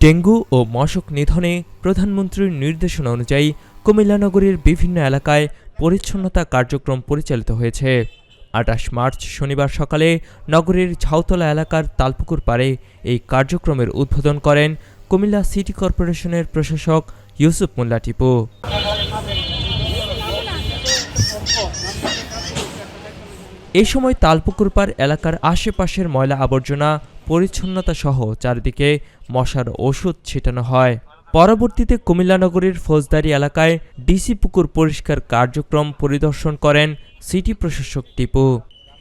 Dengue ও মশক নিধনে প্রধানমন্ত্রীর নির্দেশনা অনুযায়ী কুমিল্লা নগরীর বিভিন্ন এলাকায় পরিচ্ছন্নতা কার্যক্রম পরিচালিত হয়েছে। ২৮ মার্চ শনিবার সকালে নগরীর ঝাউতলা এলাকার তালপুকুর পাড়ে এই কার্যক্রমের উদ্বোধন করেন কুমিল্লা সিটি কর্পোরেশনের প্রশাসক ইউসুফ মোল্লা টিপু। এ সময় তালপুকুর পাড় এলাকার আশেপাশের ময়লা আবর্জনা পরিচ্ছন্নতা সহ চারদিকে মশার ওষুধ ছিটানো হয়। পরবর্তীতে কুমিল্লা নগরীর ফৌজদারি এলাকায় ডিসি পুকুর পরিষ্কার কার্যক্রম পরিদর্শন করেন সিটি প্রশাসক টিপু।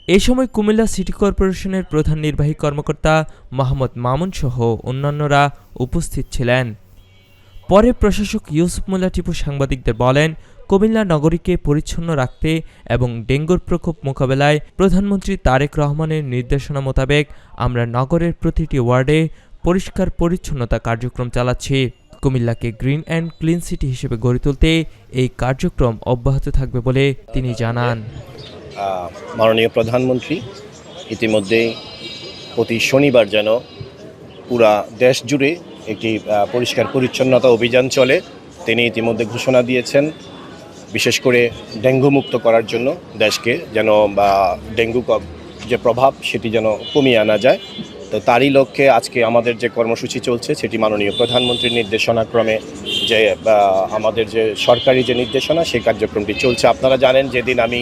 এ সময় কুমিল্লা সিটি কর্পোরেশনের প্রধান নির্বাহী কর্মকর্তা মোহাম্মদ মামুন সহ অন্যান্যরা উপস্থিত ছিলেন। পরে প্রশাসক ইউসুফ মোল্লা টিপু সাংবাদিকদের বলেন, কুমিল্লা নগরীকে পরিচ্ছন্ন রাখতে এবং ডেঙ্গুর প্রকোপ মোকাবেলায় প্রধানমন্ত্রী তারেক রহমানের নির্দেশনা মোতাবেক আমরা নগরের প্রতিটি ওয়ার্ডে পরিষ্কার পরিচ্ছন্নতা কার্যক্রম চালাচ্ছি। কুমিল্লাকে গ্রিন অ্যান্ড ক্লিন সিটি হিসেবে গড়ে তুলতে এই কার্যক্রম অব্যাহত থাকবে বলে তিনি জানান। মাননীয় প্রধানমন্ত্রী ইতিমধ্যেই প্রতি শনিবার যেন পুরা দেশ জুড়ে একটি পরিষ্কার পরিচ্ছন্নতা অভিযান চলে তিনি ইতিমধ্যে ঘোষণা দিয়েছেন, বিশেষ করে ডেঙ্গু মুক্ত করার জন্য দেশকে, যেন ডেঙ্গু যে প্রভাব সেটি যেন কমিয়ে আনা যায়। তো তারই লক্ষ্যে আজকে আমাদের যে কর্মসূচি চলছে সেটি মাননীয় প্রধানমন্ত্রীর নির্দেশনাক্রমে যে আমাদের যে সরকারি যে নির্দেশনা সেই কার্যক্রমটি চলছে। আপনারা জানেন, যেদিন আমি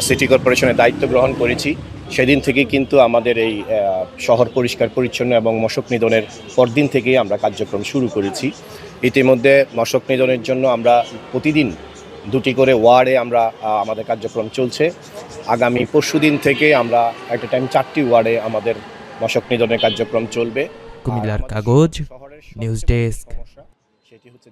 সিটি কর্পোরেশনের দায়িত্ব গ্রহণ করেছি সেদিন থেকেই কিন্তু আমাদের এই শহর পরিষ্কার পরিচ্ছন্ন এবং মশক নিধনের পরদিন থেকেই আমরা কার্যক্রম শুরু করেছি। ইতিমধ্যে মশক নিধনের জন্য আমরা প্রতিদিন 2টি করে ওয়ার্ডে আমাদের কার্যক্রম চলছে। আগামী পরশুদিন থেকে আমরা একটা টাইম 4টি ওয়ার্ডে আমাদের মশক নিধনের কার্যক্রম চলবে। কুমিল্লার কাগজ, নিউজ ডেস্ক। সেটি হচ্ছে